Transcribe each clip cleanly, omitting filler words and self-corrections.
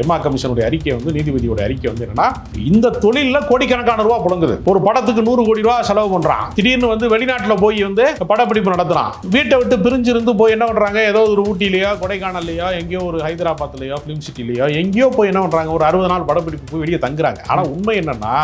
எம்மா கமிஷனுடைய அறிக்கை வந்து நீதிபதியோட அறிக்கை வந்து என்னன்னா, இந்த தொழில கோடிக்கணக்கான ரூபா புழங்குது. ஒரு படத்துக்கு 100 கோடி ரூபா செலவு பண்றான். திடீர்னு வந்து வெளிநாட்டுல போய் வந்து படப்பிடிப்பு நடத்துறான். வீட்டை விட்டு பிரிஞ்சிருந்து போய் என்ன பண்றாங்க, ஏதோ ஒரு ஊட்டிலையோ கொடைக்கானல்லையோ எங்கேயோ ஒரு ஹைதராபாத்லயோ பிலிம் சிட்டிலையோ எங்கேயோ போய் என்ன பண்றாங்க, ஒரு 60 நாள் படப்பிடிப்பு போய் வெளியே தங்குறாங்க. ஆனா உண்மை என்னன்னா,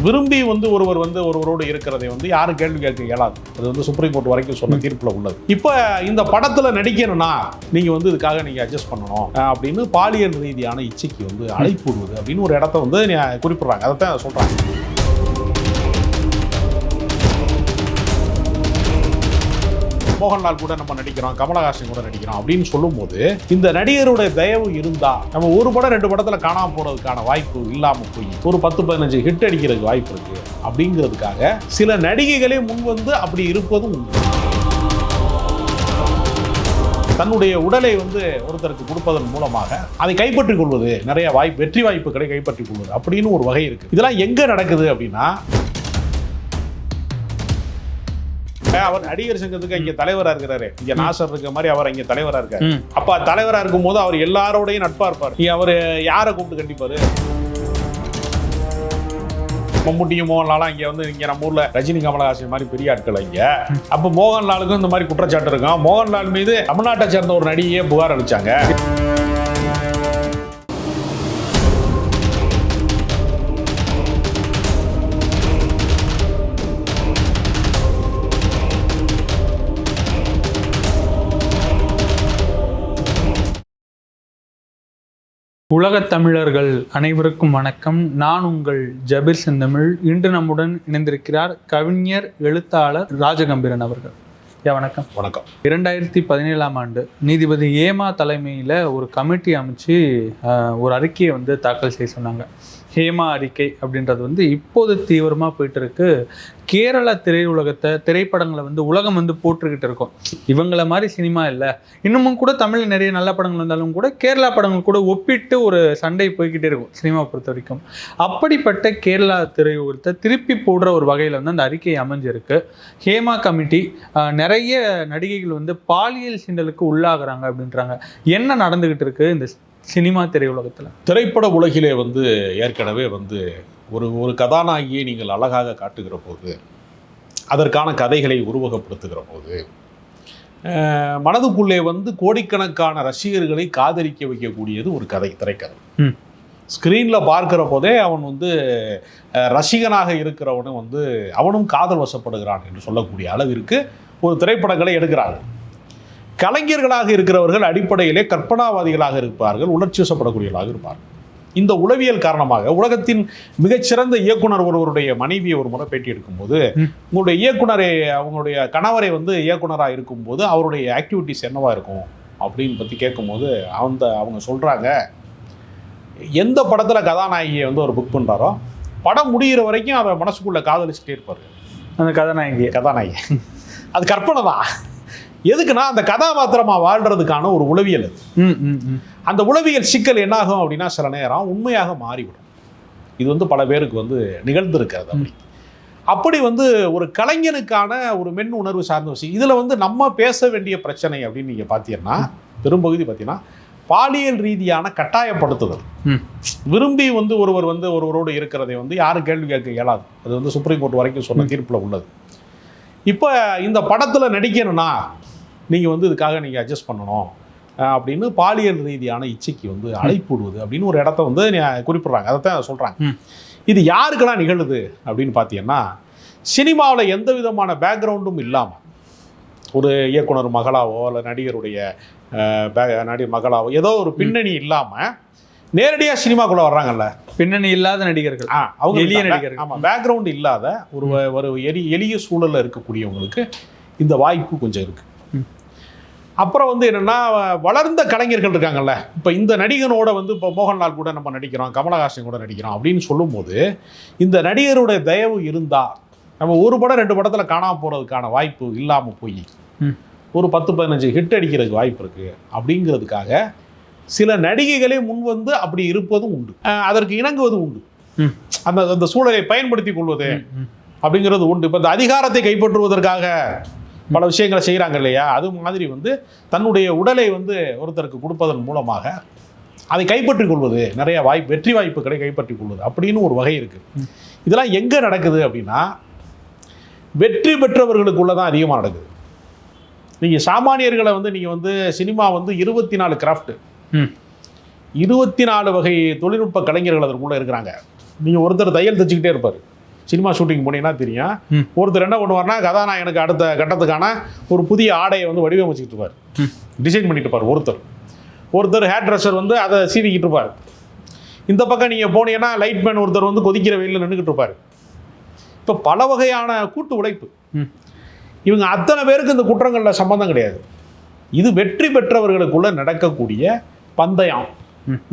விரும்பி வந்து ஒருவர் வந்து ஒருவரோடு இருக்கிறதை வந்து யாரும் கேள்வி கேட்க இயலாது. அது வந்து சுப்ரீம் கோர்ட் வரைக்கும் சொன்ன தீர்ப்புல உள்ளது. இப்ப இந்த படத்துல நடிக்கணும்னா நீங்க வந்து இதுக்காக நீங்க அட்ஜஸ்ட் பண்ணணும் அப்படின்னு பாலியல் ரீதியான இச்சைக்கு வந்து அழைப்பு விடுவது அப்படின்னு ஒரு இடத்த வந்து குறிப்பிடுறாங்க. அதைத்தான் சொல்றாங்க. மோகன்லால் கூட நம்ம நடிக்கிறோம், கமலஹாசன் கூட நடிக்கிறோம் அப்படின்னு சொல்லும்போது, இந்த நடிகருடைய தயவு இருந்தா நம்ம ஒரு படம் 2 படத்துல காணாம போறதுக்கான வாய்ப்பு இல்லாம போய் ஒரு 10-15 ஹிட் அடிக்கிறதுக்கு வாய்ப்பு இருக்கு அப்படிங்கிறதுக்காக சில நடிகைகளே முன் வந்து அப்படி இருப்பதும் உண்டு. தன்னுடைய உடலை வந்து ஒருத்தருக்கு கொடுப்பதன் மூலமாக அதை கைப்பற்றிக் கொள்வது, நிறைய வாய்ப்பு, வெற்றி வாய்ப்புகளை கைப்பற்றிக் கொள்வது அப்படின்னு ஒரு வகை இருக்கு. இதெல்லாம் எங்க நடக்குது அப்படின்னா, அவர் நடிகர் சங்கத்துக்கு இங்க தலைவரா இருக்கிறாரு, இங்க நாசர் இருக்க மாதிரி அவர் இங்க தலைவரா இருக்காரு. அப்ப தலைவரா இருக்கும் போது அவர் எல்லாரோடையும் நட்பா இருப்பார். அவர் யாரை கூப்பிட்டு கண்டிப்பாரு? மம்முட்டியும் மோகன்லாலும் இங்க வந்து இங்க நம்ம ஊர்ல ரஜினி கமலஹாசன் மாதிரி பெரிய ஆட்கள் இங்க. அப்ப மோகன்லாலுக்கும் இந்த மாதிரி குற்றச்சாட்டு இருக்கும். மோகன்லால் மீது தமிழ்நாட்டை சேர்ந்த ஒரு நடிகையே புகார் அளிச்சாங்க. உலகத் தமிழர்கள் அனைவருக்கும் வணக்கம். நான் உங்கள் ஜபீர் செந்தமிழ். இன்று நம்முடன் இணைந்திருக்கிறார் கவிஞர், எழுத்தாளர் ராஜகம்பீரன் அவர்கள். வணக்கம். வணக்கம். 2017ஆம் ஆண்டு நீதிபதி ஏமா தலைமையில் ஒரு கமிட்டி அமைச்சு ஒரு அறிக்கையை வந்து தாக்கல் செய்ய சொன்னாங்க. ஹேமா அறிக்கை அப்படின்றது வந்து இப்போது தீவிரமாக போயிட்டு இருக்கு. கேரள திரைப்படங்களை வந்து உலகம் வந்து போட்டுக்கிட்டு இருக்கோம். இவங்கள மாதிரி சினிமா இல்லை. இன்னமும் கூட தமிழில் நிறைய நல்ல படங்கள் வந்தாலும் கூட கேரளா படங்கள் கூட ஒப்பிட்டு ஒரு சண்டை போய்கிட்டே இருக்கும் சினிமா பொறுத்த வரைக்கும். அப்படிப்பட்ட கேரளா திரையுலகத்தை திருப்பி போடுற ஒரு வகையில் வந்து அந்த அறிக்கை அமைஞ்சிருக்கு. ஹேமா கமிட்டி நிறைய நடிகைகள் வந்து பாலியல் சீண்டலுக்கு உள்ளாகிறாங்க அப்படின்றாங்க. என்ன நடந்துகிட்டு இருக்கு இந்த சினிமா திரையுலகத்தில்? திரைப்பட உலகிலே வந்து ஏற்கனவே வந்து ஒரு கதாநாயகியை நீங்கள் அழகாக காட்டுகிற போது, அதற்கான கதைகளை உருவகப்படுத்துகிற போது, மனதுக்குள்ளே வந்து கோடிக்கணக்கான ரசிகர்களை காதலிக்க வைக்கக்கூடியது ஒரு திரைக்கதை. ஸ்க்ரீனில் பார்க்குற போதே அவன் வந்து ரசிகனாக இருக்கிறவனும் வந்து அவனும் காதல் வசப்படுகிறான் என்று சொல்லக்கூடிய அளவிற்கு ஒரு திரைப்படங்களை எடுக்கிறார்கள். கலைஞர்களாக இருக்கிறவர்கள் அடிப்படையிலே கற்பனாவாதிகளாக இருப்பார்கள், உணர்ச்சி வசப்படக்கூடியவர்களாக இருப்பார்கள். இந்த உளவியல் காரணமாக உலகத்தின் மிகச்சிறந்த இயக்குனர் ஒருவருடைய மனைவியை ஒரு முறை பேட்டி எடுக்கும்போது, உங்களுடைய இயக்குனரை, அவங்களுடைய கணவரை வந்து இயக்குனராக இருக்கும்போது அவருடைய ஆக்டிவிட்டிஸ் என்னவா இருக்கும் அப்படின்னு பற்றி கேட்கும்போது அவங்க சொல்கிறாங்க, எந்த படத்தில் கதாநாயகியை வந்து அவர் புக் பண்ணுறாரோ படம் முடிகிற வரைக்கும் அதை மனசுக்குள்ளே காதலிச்சுட்டே இருப்பார். அந்த கதாநாயகி அது கற்பனை தான். எதுக்குன்னா அந்த கதாபாத்திரமா வாழ்றதுக்கான ஒரு உளவியல் அது. அந்த உளவியல் சிக்கல் என்னாகும் அப்படின்னா சில நேரம் உண்மையாக மாறிவிடும். இது வந்து பல பேருக்கு வந்து நிகழ்ந்திருக்கிறது. அப்படி வந்து ஒரு கலைஞனுக்கான ஒரு மென் உணர்வு சார்ந்த விஷயம். இதில் வந்து நம்ம பேச வேண்டிய பிரச்சனை அப்படின்னு நீங்கள் பார்த்தீங்கன்னா, பெரும்பகுதி பார்த்தீங்கன்னா பாலியல் ரீதியான கட்டாயப்படுத்துதல். விரும்பி வந்து ஒருவர் வந்து ஒருவரோடு இருக்கிறதை வந்து யாரும் கேள்வி கேட்க இயலாது. அது வந்து சுப்ரீம் கோர்ட் வரைக்கும் சொன்ன தீர்ப்புல உள்ளது. இப்போ இந்த படத்தில் நடிக்கணும்னா நீங்கள் வந்து இதுக்காக நீங்கள் அட்ஜஸ்ட் பண்ணணும் அப்படின்னு பாலியல் ரீதியான இச்சைக்கு வந்து அழைப்பு விடுவது அப்படின்னு ஒரு இடத்த வந்து குறிப்பிடுறாங்க. அதைத்தான் சொல்கிறாங்க. இது யாருக்கெல்லாம் நிகழுது அப்படின்னு பார்த்தீங்கன்னா, சினிமாவில் எந்த விதமான பேக்ரவுண்டும் இல்லாமல் ஒரு இயக்குனர் மகளாவோ இல்லை நடிகருடைய நடிகர் மகளாவோ ஏதோ ஒரு பின்னணி இல்லாமல் நேரடியாக சினிமாக்குள்ளே வர்றாங்கல்ல, பின்னணி இல்லாத நடிகர்கள், அவங்க எளிய நடிகர்கள். ஆமாம், பேக்ரவுண்டு இல்லாத ஒரு எளிய சூழலில் இருக்கக்கூடியவங்களுக்கு இந்த வாய்ப்பு கொஞ்சம் இருக்குது. அப்புறம் வந்து என்னென்னா, வளர்ந்த கலைஞர்கள் இருக்காங்கல்ல, இப்போ இந்த நடிகனோட வந்து இப்போ மோகன்லால் கூட நம்ம நடிக்கிறோம், கமலஹாசன் கூட நடிக்கிறோம் அப்படின்னு சொல்லும்போது, இந்த நடிகருடைய தயவு இருந்தால் நம்ம ஒரு படம் 2 படத்தில் காணாம போகிறதுக்கான வாய்ப்பு இல்லாமல் போய் ஒரு 10-15 ஹிட் அடிக்கிறதுக்கு வாய்ப்பு இருக்குது அப்படிங்கிறதுக்காக சில நடிகைகளே முன் வந்து அப்படி இருப்பதும் உண்டு. அதற்கு இணங்குவதும் உண்டு. அந்த சூழலை பயன்படுத்தி கொள்வது அப்படிங்கிறது உண்டு. இப்போ இந்த அதிகாரத்தை கைப்பற்றுவதற்காக பல விஷயங்களை செய்கிறாங்க இல்லையா, அது மாதிரி வந்து தன்னுடைய உடலை வந்து ஒருத்தருக்கு கொடுப்பதன் மூலமாக அதை கைப்பற்றிக் கொள்வது, நிறைய வெற்றி வாய்ப்புகளை கைப்பற்றிக் கொள்வது அப்படின்னு ஒரு வகை இருக்குது. இதெல்லாம் எங்கே நடக்குது அப்படின்னா வெற்றி பெற்றவர்களுக்குள்ள தான் அதிகமாக நடக்குது. நீங்கள் சாமானியர்களை வந்து நீங்கள் வந்து சினிமா வந்து 24 கிராஃப்ட், 24 வகை தொழில்நுட்ப கலைஞர்கள் அதற்குள்ளே இருக்கிறாங்க. நீங்கள் ஒருத்தர் தையல் தைச்சிக்கிட்டே இருப்பார், சினிமா ஷூட்டிங் போனீங்கன்னா தெரியும். ஒருத்தர் என்ன பண்ணுவார்னா கதாநாயகனுக்கு அடுத்த கட்டத்துக்கான ஒரு புதிய ஆடையை வந்து வடிவமைச்சிக்கிட்டு இருப்பார், டிசைன் பண்ணிட்டு இருப்பார். ஒருத்தர் ஹேர் ட்ரெஸ்ஸர் வந்து அதை சீவிக்கிட்டு இருப்பார். இந்த பக்கம் நீங்கள் போனீங்கன்னா லைட்மேன் ஒருத்தர் வந்து கொதிக்கிற வெயிலில் நின்றுக்கிட்டு இருப்பார். இப்போ பல வகையான கூட்டு உழைப்பு. இவங்க அத்தனை பேருக்கு இந்த குற்றங்களில் சம்பந்தம் கிடையாது. இது வெற்றி பெற்றவர்களுக்குள்ள நடக்கக்கூடிய பந்தயம்.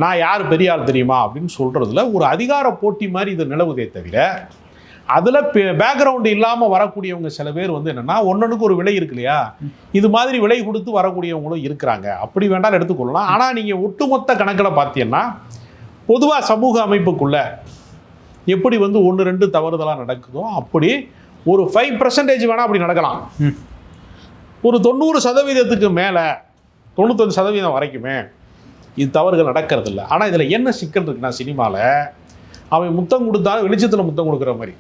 நான் யார் பெரிய ஆள் தெரியுமா அப்படின்னு சொல்கிறதுல ஒரு அதிகார போட்டி மாதிரி இது நிலவுதே தவிர, அதில் பேக்ரவுண்டு இல்லாமல் வரக்கூடியவங்க சில பேர் வந்து என்னென்னா ஒன்னொன்றுக்கு ஒரு விலை இருக்கு இல்லையா, இது மாதிரி விலை கொடுத்து வரக்கூடியவங்களும் இருக்கிறாங்க. அப்படி வேண்டாம் எடுத்துக்கொள்ளலாம். ஆனால் நீங்கள் ஒட்டுமொத்த கணக்கில் பார்த்தீங்கன்னா பொதுவாக சமூக அமைப்புக்குள்ள எப்படி வந்து 1-2 தவறுதலாக நடக்குதோ அப்படி ஒரு 5% வேணால் அப்படி நடக்கலாம். ஒரு 90% மேலே 95% வரைக்குமே இது தவறுகள் நடக்கிறது இல்லை. ஆனால் இதில் என்ன சிக்கல் இருக்குன்னா, சினிமாவில் அவன் முத்தம் கொடுத்தாலும் வெளிச்சத்தில் முத்தம் கொடுக்குற மாதிரி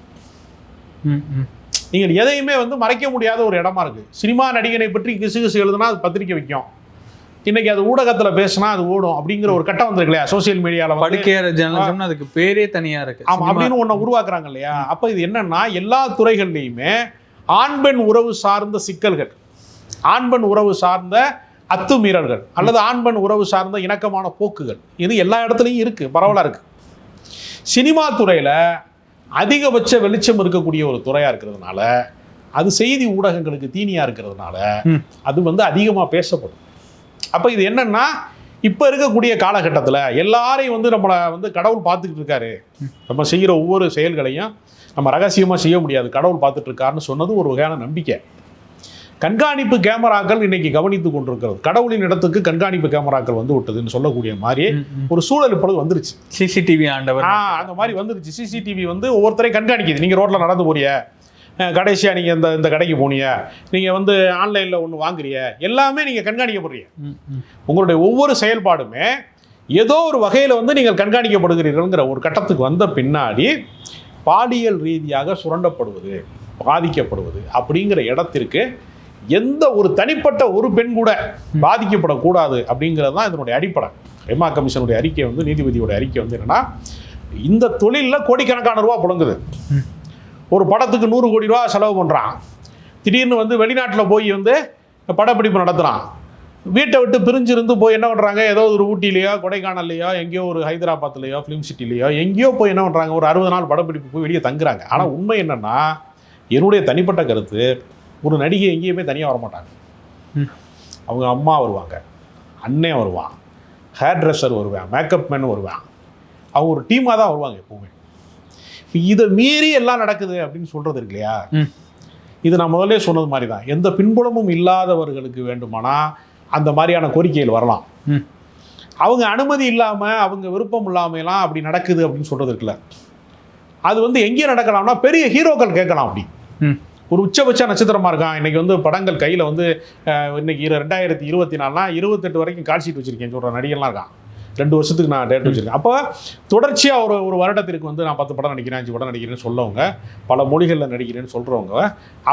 நீங்கள் எதையுமே வந்து மறைக்க முடியாத ஒரு இடமா இருக்குது. சினிமா நடிகனை பற்றி கிசு எழுதுனா அது பத்திரிக்கை வைக்கும், இன்னைக்கு அது ஊடகத்தில் பேசினா அது ஓடும் அப்படிங்கிற ஒரு கட்டம் வந்திருக்கு இல்லையா, சோசியல் மீடியாவில் படிக்கிற ஜேர்னலிசம்னு அதுக்கு பேரே தனியாக இருக்கு. ஆமாம், அப்படின்னு ஒன்று உருவாக்குறாங்க இல்லையா. அப்போ இது என்னன்னா எல்லா துறைகள்லையுமே ஆண் பெண் உறவு சார்ந்த சிக்கல்கள், ஆண் பெண் உறவு சார்ந்த அத்துமீறல்கள் அல்லது ஆண் பெண் உறவு சார்ந்த இணக்கமான போக்குகள் இது எல்லா இடத்துலையும் இருக்குது, பரவலாக இருக்குது. சினிமா துறையில் அதிகபட்ச வெளிச்சம் இருக்கக்கூடிய ஒரு துறையாக இருக்கிறதுனால, அது செய்தி ஊடகங்களுக்கு தீனியாக இருக்கிறதுனால அது வந்து அதிகமாக பேசப்படும். அப்போ இது என்னன்னா இப்போ இருக்கக்கூடிய காலகட்டத்தில் எல்லாரையும் வந்து நம்மளை வந்து கடவுள் பார்த்துக்கிட்டு இருக்காரு, நம்ம செய்கிற ஒவ்வொரு செயல்களையும் நம்ம ரகசியமாக செய்ய முடியாது, கடவுள் பார்த்துட்டு இருக்காருன்னு சொன்னது ஒரு வகையான நம்பிக்கை. கண்காணிப்பு கேமராக்கள் இன்னைக்கு கவனித்து கொண்டிருக்கிறது, கடவுளின் இடத்துக்கு கண்காணிப்பு கேமராக்கள் வந்து விட்டதுன்னு சொல்லக்கூடிய மாதிரி ஒரு சூழல் இப்பொழுது வந்துருச்சு. சிசிடிவி ஆண்டவர் அந்த மாதிரி வந்துருச்சு. சிசிடிவி வந்து ஒவ்வொருத்தரையும் கண்காணிக்குது. நீங்கள் ரோட்டில் நடந்து போறிய, கடைசியாக நீங்கள் இந்த கடைக்கு போனீங்க, நீங்கள் வந்து ஆன்லைனில் ஒன்று வாங்குறிய, எல்லாமே நீங்கள் கண்காணிக்கப்படுறீங்க. உங்களுடைய ஒவ்வொரு செயல்பாடுமே ஏதோ ஒரு வகையில் வந்து நீங்கள் கண்காணிக்கப்படுகிறீர்கள்ங்கிற ஒரு கட்டத்துக்கு வந்த பின்னாடி பாலியல் ரீதியாக சுரண்டப்படுவது, பாதிக்கப்படுவது அப்படிங்கிற இடத்திற்கு எந்த ஒரு தனிப்பட்ட ஒரு பெண் கூட பாதிக்கப்படக்கூடாது அப்படிங்கிறது தான் இதனுடைய அடிப்படை. ஹேமா கமிஷனுடைய அறிக்கை வந்து, நீதிபதியோட அறிக்கை வந்து என்னன்னா, இந்த தொழிலில் கோடிக்கணக்கான ரூபா புழங்குது. ஒரு படத்துக்கு 100 கோடி ரூபா செலவு பண்ணுறான், திடீர்னு வந்து வெளிநாட்டில் போய் வந்து படப்பிடிப்பு நடத்துகிறான், வீட்டை விட்டு பிரிஞ்சிருந்து போய் என்ன பண்ணுறாங்க, ஏதோ ஒரு ஊட்டிலேயோ கொடைக்கானல்லையோ எங்கேயோ ஒரு ஹைதராபாத்லையோ ஃபிலிம் சிட்டிலேயோ எங்கேயோ போய் என்ன பண்ணுறாங்க, ஒரு 60 நாள் படப்பிடிப்பு போய் வெளியே தங்குறாங்க. ஆனால் உண்மை என்னென்னா, என்னுடைய தனிப்பட்ட கருத்து, ஒரு நடிகை எங்கேயுமே தனியாக வரமாட்டாங்க. அவங்க அம்மா வருவாங்க, அண்ணன் வருவான், ஹேர் ட்ரெஸ்ஸர் வருவான், மேக்கப் மேன் வருவான், அவங்க ஒரு டீமாக தான் வருவாங்க எப்போவுமே. இதை மீறி எல்லாம் நடக்குது அப்படின்னு சொல்கிறது இருக்கு இல்லையா, இது நான் முதல்ல சொன்னது மாதிரி தான். எந்த பின்புலமும் இல்லாதவர்களுக்கு வேண்டுமானா அந்த மாதிரியான கோரிக்கைகள் வரலாம். அவங்க அனுமதி இல்லாமல், அவங்க விருப்பம் இல்லாமலாம் அப்படி நடக்குது அப்படின்னு சொல்கிறது இருக்குல்ல, அது வந்து எங்கேயும் நடக்கலாம்னா பெரிய ஹீரோக்கள் கேட்கலாம். அப்படி ஒரு உச்சபட்ச நட்சத்திரமாக இருக்கான், இன்றைக்கி வந்து படங்கள் கையில் வந்து இன்றைக்கி 2024னா 28 வரைக்கும் கால் ஷீட் வச்சுருக்கேன் சொல்கிற நடிகர்லாம் இருக்கான். 2 வருஷத்துக்கு நான் டேட் வச்சுருக்கேன். அப்போ தொடர்ச்சியாக ஒரு வருடத்திற்கு வந்து நான் 10 படம் நடிக்கிறேன், 5 படம் நடிக்கிறேன்னு சொல்லவங்க, பல மொழிகளில் நடிக்கிறேன்னு சொல்கிறவங்க,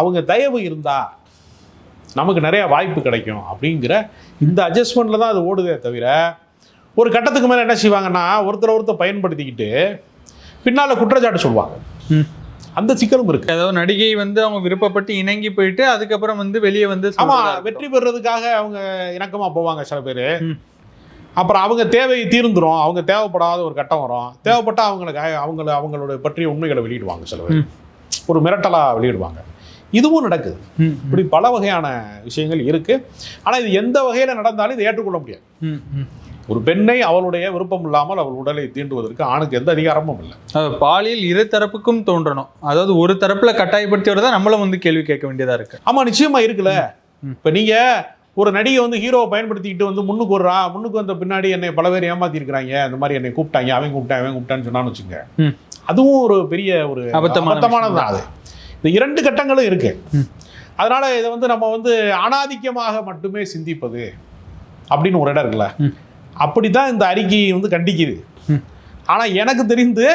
அவங்க தயவு இருந்தால் நமக்கு நிறைய வாய்ப்பு கிடைக்கும் அப்படிங்கிற இந்த அட்ஜஸ்ட்மெண்ட்டில் தான் அது ஓடுதே தவிர, ஒரு கட்டத்துக்கு மேலே என்ன செய்வாங்கன்னா ஒருத்தர் பயன்படுத்திக்கிட்டு பின்னால் குற்றச்சாட்டு சொல்லுவாங்க. அந்த சிக்கலும் இருக்கு. அதாவது நடிகை வந்து அவங்க விருப்பப்பட்டு இணங்கி போயிட்டு அதுக்கப்புறம் வந்து வெளியே வந்து வெற்றி பெறுறதுக்காக அவங்க இணக்கமாக போவாங்க சில பேர். அப்புறம் அவங்க தேவை தீர்ந்துடும், அவங்க தேவைப்படாத ஒரு கட்டம் வரும், தேவைப்பட்டால் அவங்களோட பற்றிய உண்மைகளை வெளியிடுவாங்க. சில பேர் ஒரு மிரட்டலாக வெளியிடுவாங்க. இதுவும் நடக்குது. இப்படி பல வகையான விஷயங்கள் இருக்குது. ஆனால் இது எந்த வகையில் நடந்தாலும் இதை ஏற்றுக்கொள்ள முடியாது. ஒரு பெண்ணை அவளுடைய விருப்பம் இல்லாமல் அவள் உடலை தீண்டுவதற்கு ஆணுக்கு எந்த அதிகாரமும் இல்லை. பாலியல் இரு தரப்புக்கும் தோன்றணும். அதாவது ஒரு தரப்புல கட்டாயப்படுத்தி வரதா நம்மளும் வந்து கேள்வி கேட்க வேண்டியதா இருக்கு. ஆமா, நிச்சயமா இருக்குல்ல. இப்ப நீங்க ஒரு நடிகை வந்து ஹீரோவை பயன்படுத்திக்கிட்டு வந்து முன்னுக்கு வந்த பின்னாடி என்னை பல பேர் ஏமாத்தி இருக்கிறாங்க, அந்த மாதிரி என்னை கூப்பிட்டாங்க, அவன் கூப்பிட்டான்னு சொன்னான்னு வச்சுங்க, அதுவும் ஒரு பெரிய ஒரு அபத்தமானது தான். அது இந்த 2 கட்டங்களும் இருக்கு. அதனால இதை வந்து நம்ம வந்து அனாதிக்கமாக மட்டுமே சிந்திப்பது அப்படின்னு ஒரு இடம் இருக்குல்ல, அப்படித்தான் இந்த அறிக்கை வந்து கண்டிக்குது. ஆனால் எனக்கு தெரிந்து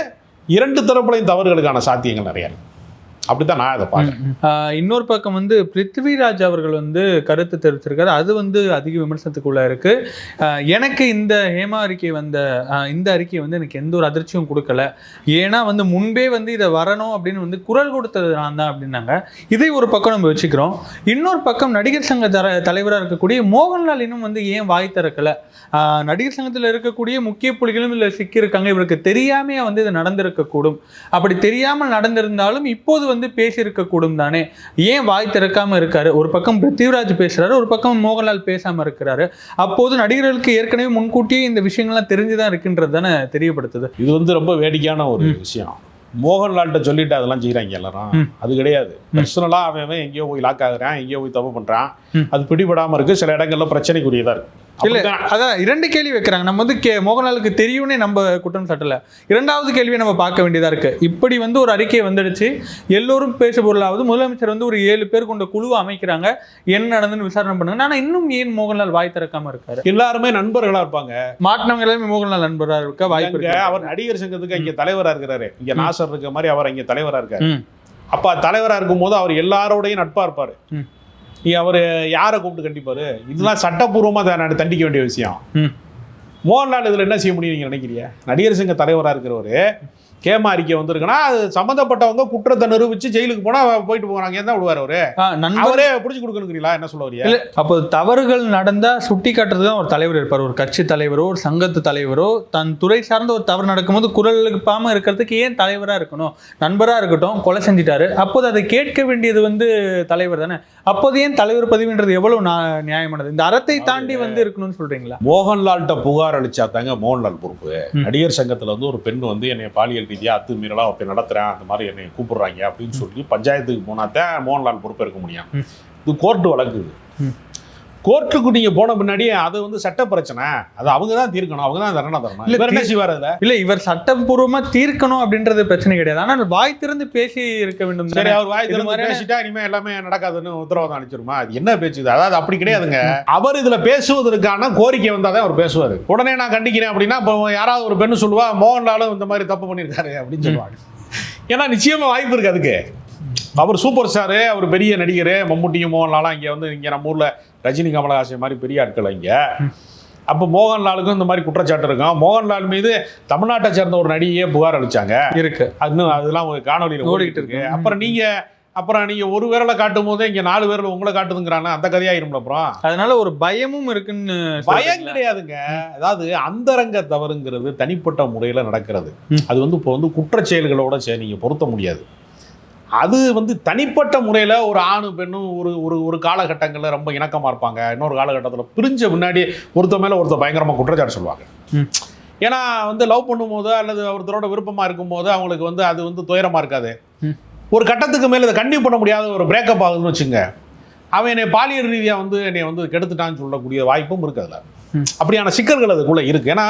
2 தரப்புலையும் தவறுகளுக்கான சாத்தியங்கள் நிறைய இருக்கு. அப்படித்தான் நான் அதை பார்க்குறேன். இன்னொரு பக்கம் வந்து பிருத்திவிராஜ் அவர்கள் வந்து கருத்து தெரிவிச்சிருக்காரு. அது வந்து அதிக விமர்சனத்துக்குள்ள இருக்கு. எனக்கு இந்த ஹேமா அறிக்கை இந்த அறிக்கை வந்து எனக்கு எந்த ஒரு அதிர்ச்சியும் கொடுக்கல. ஏன்னா வந்து முன்பே வந்து இதை வரணும் அப்படின்னு வந்து குரல் கொடுத்தது நான் தான் அப்படின்னாங்க. இதை ஒரு பக்கம் நம்ம வச்சுக்கிறோம். இன்னொரு பக்கம் நடிகர் சங்க தலைவராக இருக்கக்கூடிய மோகன்லால் இன்னும் வந்து ஏன் வாய் திறக்கல? நடிகர் சங்கத்தில் இருக்கக்கூடிய முக்கிய புள்ளிகளும் இதில் சிக்கியிருக்காங்க. இவருக்கு தெரியாமையா வந்து இது நடந்திருக்கக்கூடும். அப்படி தெரியாமல் நடந்திருந்தாலும் இப்போது வந்து பேசியிருக்கக்கூடும் தானே. ஏன் வாய் திறக்காம இருக்காரு? ஒரு பக்கம் பிருத்திவிராஜ் பேசுறாரு, ஒரு பக்கம் மோகன்லால் பேசாம இருக்கிறாரு. அப்போது நடிகர்களுக்கு ஏற்கனவே முன்கூட்டியே இந்த விஷயங்கள்லாம் தெரிஞ்சுதான் இருக்குன்றது தானே தெரியப்படுத்துது. இது வந்து ரொம்ப வேடிக்கையான ஒரு விஷயம். மோகன்லால்கிட்ட சொல்லிட்டு அதெல்லாம் செய்யறாங்க எல்லாரும். அது கிடையாது. பர்சனலா அவன் எங்கேயோ போய் லாக் ஆகுறான், எங்கேயோ போய் தப்பு பண்றான். அது பிடிபடாம இருக்கு. சில இடங்கள்ல பிரச்சனைக்குரியதா இருக்கு. இல்ல, அதான் 2 கேள்வி வைக்கிறாங்க. நம்ம வந்து மோகன்லாலுக்கு தெரியும்னே நம்ம குற்றம் சாட்டல. 2வது கேள்வியை நம்ம பார்க்க வேண்டியதா இருக்கு. இப்படி வந்து ஒரு அறிக்கை வந்துடுச்சு, எல்லோரும் பேச பொருளாவது. முதலமைச்சர் வந்து ஒரு 7 பேர் கொண்ட குழுவை அமைக்கிறாங்க, என்ன நடந்துன்னு விசாரணை பண்ணுங்க. ஆனா இன்னும் ஏன் மோகன்லால் வாய் திறக்காம இருக்காரு? எல்லாருமே நண்பர்களா இருப்பாங்க. மாட்டினவங்க எல்லாமே மோகன்லால் நண்பரா இருக்க வாய்ப்பு இருக்கு. அவர் நடிகர் சங்கத்துக்கு இங்க தலைவரா இருக்கிறாரு. இங்க நாசர் இருக்க மாதிரி அவர் இங்க தலைவரா இருக்காரு. அப்ப தலைவரா இருக்கும் போது அவர் எல்லாரோடையும் நட்பா இருப்பாரு. அவர் யாரை கூப்பிட்டு கண்டிப்பாரு? இதெல்லாம் சட்டப்பூர்வமா தண்டிக்க வேண்டிய விஷயம். மோகன்லால் இதுல என்ன செய்ய முடியும் நீங்க நினைக்கிறீங்க? நடிகர் சங்க தலைவரா இருக்கிறவரு கேமா அறிக்கை வந்திருக்குன்னா அது சம்பந்தப்பட்டவங்க குற்றத்தை நிரூபிச்சு ஜெயிலுக்கு போனா போயிட்டு போறாங்க. என்ன விடுவார் அவரு? அவரே பிடிச்சு கொடுக்கணுங்கிறீங்களா? என்ன சொல்ல வரீங்க? அப்போ தவறுகள் நடந்தா சுட்டி காட்டுறதுதான் ஒரு தலைவர் இருப்பார். ஒரு கட்சி தலைவரோ ஒரு சங்கத்து தலைவரோ தன் துறை சார்ந்த ஒரு தவறு நடக்கும்போது குரல் எழுப்பாம இருக்கிறதுக்கு ஏன் தலைவரா இருக்கணும்? நண்பரா இருக்கட்டும், கொலை செஞ்சிட்டாரு, அப்போது அதை கேட்க வேண்டியது வந்து தலைவர் தானே. அப்போது ஏன் தலைவர் பதிவுன்றது எவ்வளவு நியாயமானது? இந்த அறத்தை தாண்டி வந்து இருக்கணும்னு சொல்றீங்களா? மோகன்லால்கிட்ட புகார் அளிச்சா தாங்க மோகன்லால் பொறுப்பு. நடிகர் சங்கத்துல வந்து ஒரு பெண் வந்து என்னை பாலியல் ரீதியா அத்துமீறலா அப்படி நடத்துறேன், அந்த மாதிரி என்னை கூப்பிடுறாங்க அப்படின்னு சொல்லி பஞ்சாயத்துக்கு போனாதான் மோகன்லால் பொறுப்பு இருக்க முடியும். இது கோர்ட்டு வழக்கு. கோர்ட்டுக்கு நீங்க போன பின்னாடி அது வந்து சட்ட பிரச்சனை. அது அவங்க தான் தீர்க்கணும், அவங்க தான் தண்டனை தரணும். இவர் என்ன செய்வார்? இல்ல, இவர் சட்டப்பூர்வமா தீர்க்கணும் அப்படின்றது பிரச்சனை கிடையாது. ஆனால் வாய் திறந்து பேசி இருக்க வேண்டும். சரி, அவர் வாய் திறந்து பேசிட்டா இனிமே எல்லாமே நடக்காதுன்னு உத்தரவாதம் அளிச்சிருமா? அது என்ன பேச்சு? அதாவது அப்படி கிடையாதுங்க. அவர் இதுல பேசுவதற்கான கோரிக்கை வந்தாதான் அவர் பேசுவாரு. உடனே நான் கண்டிக்கிறேன் அப்படின்னா இப்போ யாராவது ஒரு பெண்ணு சொல்லுவா மோகன்லாலும் இந்த மாதிரி தப்பு பண்ணியிருக்காரு அப்படின்னு சொல்லுவாங்க. ஏன்னா நிச்சயமா வாய்ப்பு இருக்கு அதுக்கு. அவர் சூப்பர் ஸ்டாரு, அவர் பெரிய நடிகர். மம்முட்டியும் மோகன்லாலும் இங்கே வந்து இங்கே நம்ம ஊரில் ரஜினி கமலஹாசன் மாதிரி பெரிய ஆட்கள் இங்கே. அப்போ மோகன்லாலுக்கும் இந்த மாதிரி குற்றச்சாட்டு இருக்கும். மோகன்லால் மீது தமிழ்நாட்டை சேர்ந்த ஒரு நடிகையே புகார் அளிச்சாங்க இருக்கு. அதெல்லாம் ஒரு காணொலியில் ஓடிக்கிட்டு இருக்கு. அப்புறம் நீங்க ஒரு விரலை காட்டும் போதே இங்க 4 விரல் உங்களை காட்டுதுங்கிறாங்க. அந்த கதையாயிரும்ல. அப்புறம் அதனால ஒரு பயமும் இருக்குன்னு. பயம் கிடையாதுங்க. அதாவது அந்தரங்க தவறுங்கிறது தனிப்பட்ட முறையில் நடக்கிறது. அது வந்து இப்போ வந்து குற்றச்செயல்களோட நீங்க பொருத்த முடியாது. அது வந்து தனிப்பட்ட முறையில் ஒரு ஆணு பெண்ணும் ஒரு காலகட்டங்களில் ரொம்ப இணக்கமாக இருப்பாங்க. இன்னொரு காலகட்டத்தில் பிரிஞ்ச முன்னாடி ஒருத்தர் மேலே ஒருத்தர் பயங்கரமாக குற்றச்சாட்டு சொல்லுவாங்க. ஏன்னா வந்து லவ் பண்ணும்போது அல்லது ஒருத்தரோட விருப்பமாக இருக்கும்போது அவங்களுக்கு வந்து அது வந்து துயரமாக இருக்காது. ஒரு கட்டத்துக்கு மேலே இதை கண்டிப்பாக பண்ண முடியாத ஒரு பிரேக்கப் ஆகுதுன்னு வச்சுங்க, அவன் என்னை பாலியல் ரீதியாக வந்து என்னை வந்து கெடுத்துட்டான்னு சொல்லக்கூடிய வாய்ப்பும் இருக்குது. அதில் அப்படியான சிக்கல்கள் அதுக்குள்ளே இருக்குது. ஏன்னா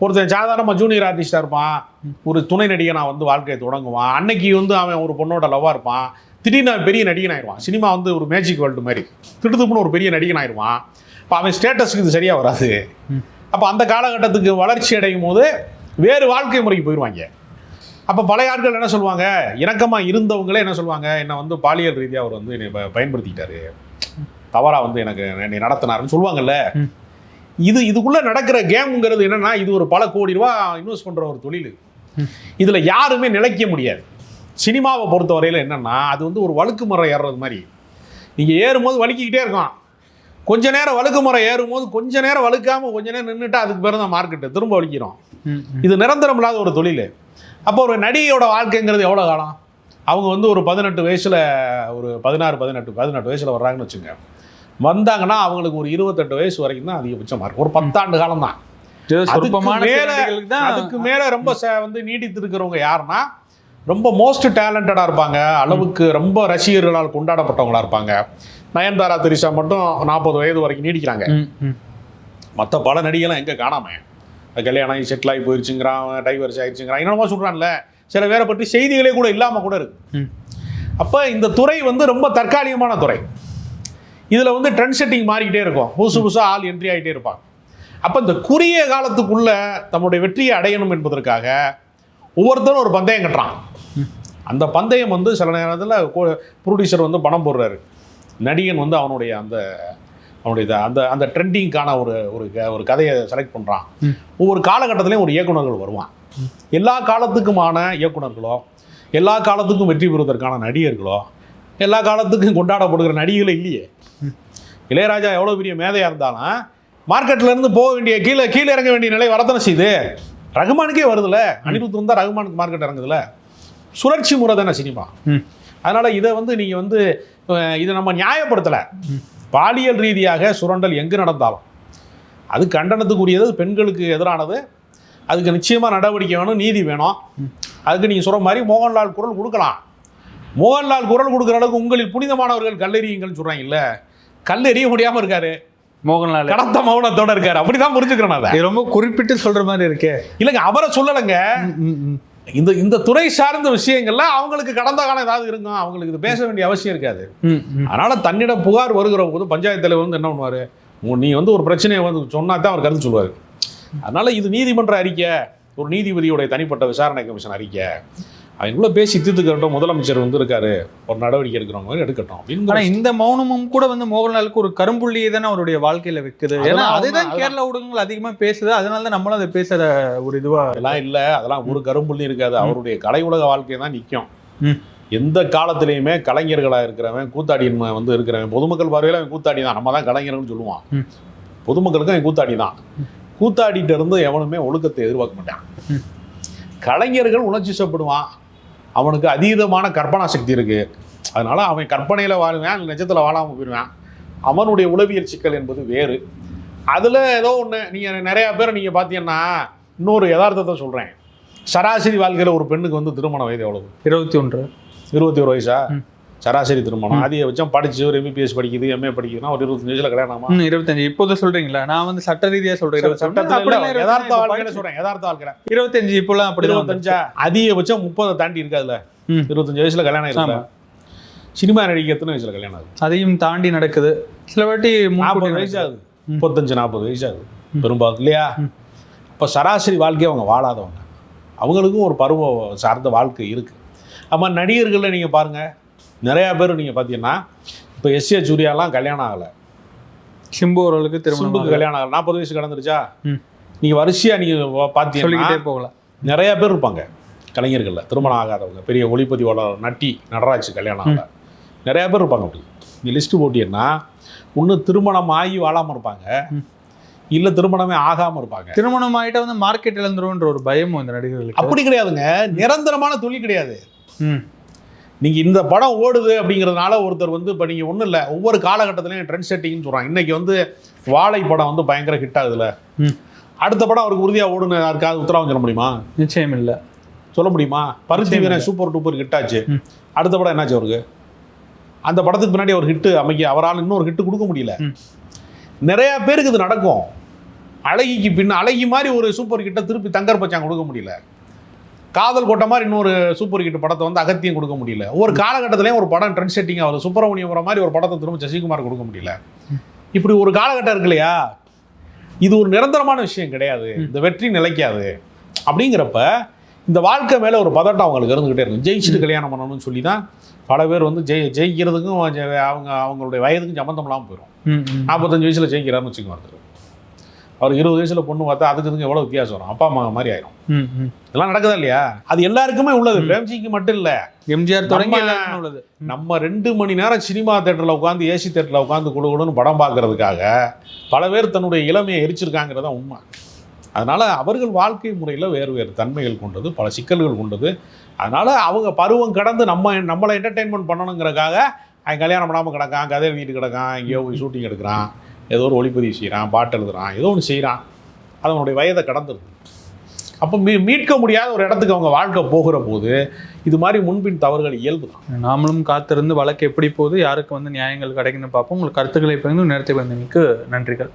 ஒருத்தன் சாதாரணமாக ஜூனியர் ஆர்டிஸ்டாக இருப்பான், ஒரு துணை நடிகனாக வந்து வாழ்க்கையை தொடங்குவான். அன்னைக்கு வந்து அவன் ஒரு பொண்ணோட லவ்வாக இருப்பான். திடீர்னு அவன் பெரிய நடிகன் ஆயிடுவான். சினிமா வந்து ஒரு மேஜிக் வேர்ல்டு மாதிரி திடுத்துப்புன்னு ஒரு பெரிய நடிகன் ஆயிடுவான். இப்போ அவன் ஸ்டேட்டஸுக்கு இது சரியாக வராது. அப்போ அந்த காலகட்டத்துக்கு வளர்ச்சி அடையும் போது வேறு வாழ்க்கை முறைக்கு போயிடுவாங்க. அப்போ பழைய ஆட்கள் என்ன சொல்லுவாங்க, இணக்கமாக இருந்தவங்களே என்ன சொல்லுவாங்க, என்னை வந்து பாலியல் ரீதியாக அவர் வந்து என்னை பயன்படுத்திக்கிட்டாரு, தவறாக வந்து என்னை நடத்தினாருன்னு சொல்லுவாங்கல்ல. இதுக்குள்ளே நடக்கிற கேமுங்கிறது என்னன்னா, இது ஒரு பல கோடி ரூபா இன்வெஸ்ட் பண்ணுற ஒரு தொழில். இதில் யாருமே நிலைக்க முடியாது. சினிமாவை பொறுத்த வரையில் என்னென்னா, அது வந்து ஒரு வழுக்கு முறை ஏறுறது மாதிரி. நீங்கள் ஏறும்போது வலிக்கிக்கிட்டே இருக்கும். கொஞ்ச நேரம் வழுக்கு முறை ஏறும்போது கொஞ்ச நேரம் வழுக்காமல் கொஞ்ச நேரம் நின்றுட்டு அதுக்கு பேர் தான் மார்க்கெட்டு, திரும்ப வலிக்கிறோம். இது நிரந்தரம் இல்லாத ஒரு தொழில். அப்போ ஒரு நடிகையோட வாழ்க்கைங்கிறது எவ்வளோ காலம்? அவங்க வந்து ஒரு 18 வயசில் ஒரு 16-18 வயசில் வர்றாங்கன்னு வச்சுங்க. வந்தாங்கன்னா அவங்களுக்கு ஒரு 28 வயசு வரைக்கும் தான் அதிகபட்சமாக இருக்கும். ஒரு 10 ஆண்டு காலம் தான். அதுக்கு மேலே ரொம்ப வந்து நீடித்து இருக்கிறவங்க யாருன்னா, ரொம்ப மோஸ்ட் டேலண்டடாக இருப்பாங்க, அளவுக்கு ரொம்ப ரசிகர்களால் கொண்டாடப்பட்டவங்களா இருப்பாங்க. நயன்தாரா திரிஷா மட்டும் 40 வயது வரைக்கும் நீடிக்கிறாங்க. மற்ற பல நடிகெல்லாம் எங்கே காணாம கல்யாணம் ஆகி செட்டில் ஆகி போயிடுச்சுங்கிறான், டைவர்ஸ் ஆயிடுச்சுங்கிறான், என்னென்னமோ சொல்கிறான்ல. சில பேரை பற்றி செய்திகளே கூட இல்லாமல் கூட இருக்கு. அப்போ இந்த துறை வந்து ரொம்ப தற்காலிகமான துறை. இதில் வந்து ட்ரெண்ட் செட்டிங் மாறிக்கிட்டே இருக்கும், புதுசாக ஆள் என்ட்ரி ஆகிட்டே இருப்பாங்க. அப்போ இந்த குறுகிய காலத்துக்குள்ள தன்னுடைய வெற்றியை அடையணும் என்பதற்காக ஒவ்வொருத்தரும் ஒரு பந்தயம் கட்டுறான். அந்த பந்தயம் வந்து சில நேரத்தில் ப்ரொடியூசர் வந்து பணம் போடுறாரு, நடிகன் வந்து அவனுடைய அந்த அந்த ட்ரெண்டிங்கான ஒரு கதையை செலக்ட் பண்ணுறான். ஒவ்வொரு காலகட்டத்திலையும் ஒரு இயக்குனர்கள் வருவான். எல்லா காலத்துக்குமான இயக்குனர்களோ, எல்லா காலத்துக்கும் வெற்றி பெறுவதற்கான நடிகர்களோ, எல்லா காலத்துக்கும் கொண்டாடப்படுகிற நடிகளே இல்லையே. இளையராஜா எவ்வளோ பெரிய மேதையாக இருந்தாலும் மார்க்கெட்லேருந்து போக வேண்டிய கீழே இறங்க வேண்டிய நிலை வரத்தானே செய்யுது. ரகுமானுக்கே வருதுல்ல, அனிருத் வந்தால் ரகுமானுக்கு மார்க்கெட் இறங்குதுல. சுழற்சி முறை தானே சினிமா. அதனால் இதை வந்து நீங்கள் வந்து இதை நம்ம நியாயப்படுத்தலை. பாலியல் ரீதியாக சுரண்டல் எங்கு நடந்தாலும் அது கண்டனத்துக்குரியது, பெண்களுக்கு எதிரானது. அதுக்கு நிச்சயமாக நடவடிக்கை வேணும், நீதி வேணும். அதுக்கு நீங்கள் சொல்கிற மாதிரி மோகன்லால் குரல் கொடுக்கலாம். மோகன்லால் குரல் கொடுக்குற அளவுக்கு உங்களில் புனிதமானவர்கள் கல்லெறியுங்கள்னு சொல்கிறாங்க. இல்லை, கல்லெறிய முடியாமல் இருக்காரு மோகன்லால், கடந்த மௌனத்தோட இருக்காரு. அப்படிதான் புரிஞ்சுக்கிறேன். அதை ரொம்ப குறிப்பிட்டு சொல்கிற மாதிரி இருக்கே. இல்லைங்க, அவரை சொல்லலைங்க. இந்த துறை சார்ந்த விஷயங்கள்ல அவங்களுக்கு கடந்த காலம் ஏதாவது இருக்கும், அவங்களுக்கு இது பேச வேண்டிய அவசியம் இருக்காது. அதனால தன்னிடம் புகார் வருகிற போது பஞ்சாயத்து தலைவர் வந்து என்ன பண்ணுவாரு, நீ வந்து ஒரு பிரச்சனையை வந்து சொன்னா தான் அவர் கருத்து சொல்லுவார். அதனால இது நீதிமன்ற அறிக்கை, ஒரு நீதிபதியுடைய தனிப்பட்ட விசாரணை கமிஷன் அறிக்கை. அவங்களுக்குள்ள பேசி தீர்த்துக்கட்டும், முதலமைச்சர் வந்து இருக்காரு, ஒரு நடவடிக்கை எடுக்கிறவங்க எடுக்கட்டும் அப்படின்னு. ஆனால் இந்த மௌனமும் கூட வந்து மோகன்லாலுக்கு ஒரு கரும்புள்ளியை தானே அவருடைய வாழ்க்கையில வைக்குது. ஏன்னா அதுதான் கேரள ஊடகங்கள் அதிகமாக பேசுது. அதனால தான் நம்மளும் அதை பேசுற ஒரு இதுவா. அதெல்லாம் இல்லை, அதெல்லாம் ஒரு கரும்புள்ளி இருக்காது. அவருடைய கலை உலக வாழ்க்கை தான் நிற்கும். எந்த காலத்திலையுமே கலைஞர்களாக இருக்கிறவன், கூத்தாடி வந்து இருக்கிறவன், பொதுமக்கள் பார்வையில் அவன் கூத்தாடி தான். நம்ம தான் கலைஞர்கள்னு சொல்லுவான், பொதுமக்களுக்கும் அவன் கூத்தாடி தான். கூத்தாடிட்டு இருந்து எவனுமே ஒழுக்கத்தை எதிர்பார்க்க மாட்டான். கலைஞர்கள் உணர்ச்சி சப்படுவான், அவனுக்கு அதீதமான கற்பனா சக்தி இருக்குது. அதனால் அவன் கற்பனையில் வாழுவேன், நிஜத்தில் வாழாமல் போயிடுவேன். அவனுடைய உளவியல் சிக்கல் என்பது வேறு. அதில் ஏதோ ஒன்று நீங்கள் நிறையா பேர் நீங்கள் பார்த்தீங்கன்னா, இன்னொரு யதார்த்தத்தை சொல்கிறேன். சராசரி வாழ்க்கையில் ஒரு பெண்ணுக்கு வந்து திருமண வயது எவ்வளவு? 21 வயசா? சராசரி திருமணம். அதிகபட்சம் படிச்சு ஒரு MBBS படிக்குது, MA படிக்குதுன்னா ஒரு 25 வயசுல கல்யாணமா? 25. இப்போது சொல்றீங்களா? நான் வந்து சட்ட ரீதியா சொல்றேன். யதார்த்த வாழ்க்கையில சொல்றேன். யதார்த்த வாழ்க்கையில 25. இப்போலாம் அப்படி 25. அதிகபட்சம் 30 தாண்டி இருக்காதுல்ல. 25 வயசுல கல்யாணம் இருக்கு. சினிமா நடிகை எத்தனை வயசுல கல்யாணம் ஆகுது? அதையும் தாண்டி நடக்குது. சில வாட்டி 40 வயசு ஆகுது, 35-40 வயசு ஆகுது பெரும்பாலும், இல்லையா? இப்போ சராசரி வாழ்க்கையை அவங்க வாழாதவங்க, அவங்களுக்கும் ஒரு பருவ சார்ந்த வாழ்க்கை இருக்கு. ஆமாம், நடிகர்களில் நீங்கள் பாருங்க, நிறையா பேர் நீங்கள் பார்த்தீங்கன்னா, இப்போ S.A. சூர்யாலாம் கல்யாணம் ஆகலை. சிம்பு அவர்களுக்கு சிம்புக்கு கல்யாணம் ஆகலை. 40 வயசு கடந்துருச்சா? நீங்கள் வரிசையாக நீங்கள் பார்த்தீங்கன்னா போகலாம், நிறையா பேர் இருப்பாங்க கலைஞர்களில் திருமணம் ஆகாதவங்க. பெரிய ஒளிப்பதிவாளர் நட்டி நடராஜ் கல்யாணம் ஆகலை, நிறையா பேர் இருப்பாங்க. அப்படி நீ லிஸ்ட்டு போட்டிங்கன்னா, ஒன்று திருமணம் ஆகி வாழாமல் இருப்பாங்க, இல்லை திருமணமே ஆகாமல் இருப்பாங்க. திருமணம் ஆகிட்ட வந்து மார்க்கெட் இழந்துருன்ற ஒரு பயமும் இந்த நடிகர்களுக்கு. அப்படி கிடையாதுங்க, நிரந்தரமான தொழில் கிடையாது. நீங்கள் இந்த படம் ஓடுது அப்படிங்கிறதுனால ஒருத்தர் வந்து இப்போ நீங்கள் ஒன்றும் இல்லை, ஒவ்வொரு காலகட்டத்திலையும் ட்ரெண்ட் செட்டிங்னு சொல்கிறாங்க. இன்றைக்கி வந்து வாழை படம் வந்து பயங்கர ஹிட் ஆகுதுல்ல, அடுத்த படம் அவருக்கு உறுதியாக ஓடுன்னு யாருக்காவது உத்தரவாதம் சொல்ல முடியுமா? நிச்சயம் இல்லை. சொல்ல முடியுமா? பருத்தி வீரன் சூப்பர் டூப்பர் ஹிட் ஆச்சு, அடுத்த படம் என்னாச்சு அவருக்கு? அந்த படத்துக்கு பின்னாடி ஒரு ஹிட்டு அமைக்க அவரால் இன்னொரு ஹிட்டு கொடுக்க முடியல. நிறையா பேருக்கு இது நடக்கும். அழகி மாதிரி ஒரு சூப்பர் ஹிட்டை திருப்பி தங்கர் பச்சான் கொடுக்க முடியல. காதல் கோட்டை மாதிரி இன்னொரு சூப்பர் ஹிட் படத்தை வந்து அகத்தியம் கொடுக்க முடியல. ஒவ்வொரு காலகட்டத்திலையும் ஒரு படம் ட்ரெண்ட் செட்டிங் ஆகுது. சுப்பிரமணியம் மாதிரி ஒரு படத்தை திரும்ப சசிகுமார் கொடுக்க முடியல. இப்படி ஒரு காலகட்டம் இருக்கு இல்லையா? இது ஒரு நிரந்தரமான விஷயம் கிடையாது, இந்த வெற்றி நிலைக்காது. அப்படிங்கிறப்ப இந்த வாழ்க்கை மேலே ஒரு பதட்டம் அவங்களுக்கு இருந்துகிட்டே இருக்கும். ஜெயிச்சுட்டு கல்யாணம் பண்ணணும்னு சொல்லி தான் பல பேர் வந்து ஜெயிக்கிறதுக்கும் அவங்களுடைய வயதுக்கும் சம்மந்தம் இல்லாமல் போயிடும். 45 வயசில் ஜெயிக்கிறாருன்னு வச்சுக்கோங்க, அவர் 20 வயசுல பொண்ணு பார்த்தா அதுக்கு எவ்வளோ வித்தியாசம் வரும், அப்பா அம்மா மாதிரி ஆயிரும். இதெல்லாம் நடக்குதா இல்லையா? அது எல்லாருக்குமே உள்ளது, பிரேம்ஜிக்கு மட்டும் இல்லை, எம்ஜிஆர் தொடங்கி உள்ளது. நம்ம 2 மணி நேரம் சினிமா தேட்டரில் உட்காந்து, ஏசி தேட்டரில் உட்காந்து கொடுக்கணும்னு படம் பார்க்கறதுக்காக பல பேர் தன்னுடைய இளமையை எரிச்சிருக்காங்கிறதா உண்மை. அதனால் அவர்கள் வாழ்க்கை முறையில் வேறு வேறு தன்மைகள் கொண்டது, பல சிக்கல்கள் கொண்டது. அதனால் அவங்க பருவம் கடந்து நம்மளை என்டர்டெயின்மெண்ட் பண்ணணுங்கிறதுக்காக அவன் கல்யாணம் பண்ணாமல் கிடக்கான், கதை எழுதிட்டு கிடக்கான், எங்கேயோ போய் ஷூட்டிங் எடுக்கிறான், ஏதோ ஒரு ஒளிப்பதிவு செய்கிறான், பாட்டு எழுதுறான், ஏதோ ஒன்று செய்கிறான். அது அவனுடைய வயதை கடந்துருது. அப்போ மீட்க முடியாத ஒரு இடத்துக்கு அவங்க வாழ்க்கை போகிற போது இது மாதிரி முன்பின் தவறுகள் இயல்பு தான். நாமளும் காத்திருந்து வழக்கு எப்படி போகுது, யாருக்கு வந்து நியாயங்கள் கிடைக்குன்னு பார்ப்போம். உங்களுக்கு கருத்துக்களை பகிர்ந்து நேரத்தை பகிர்ந்தமைக்கு நன்றிகள்.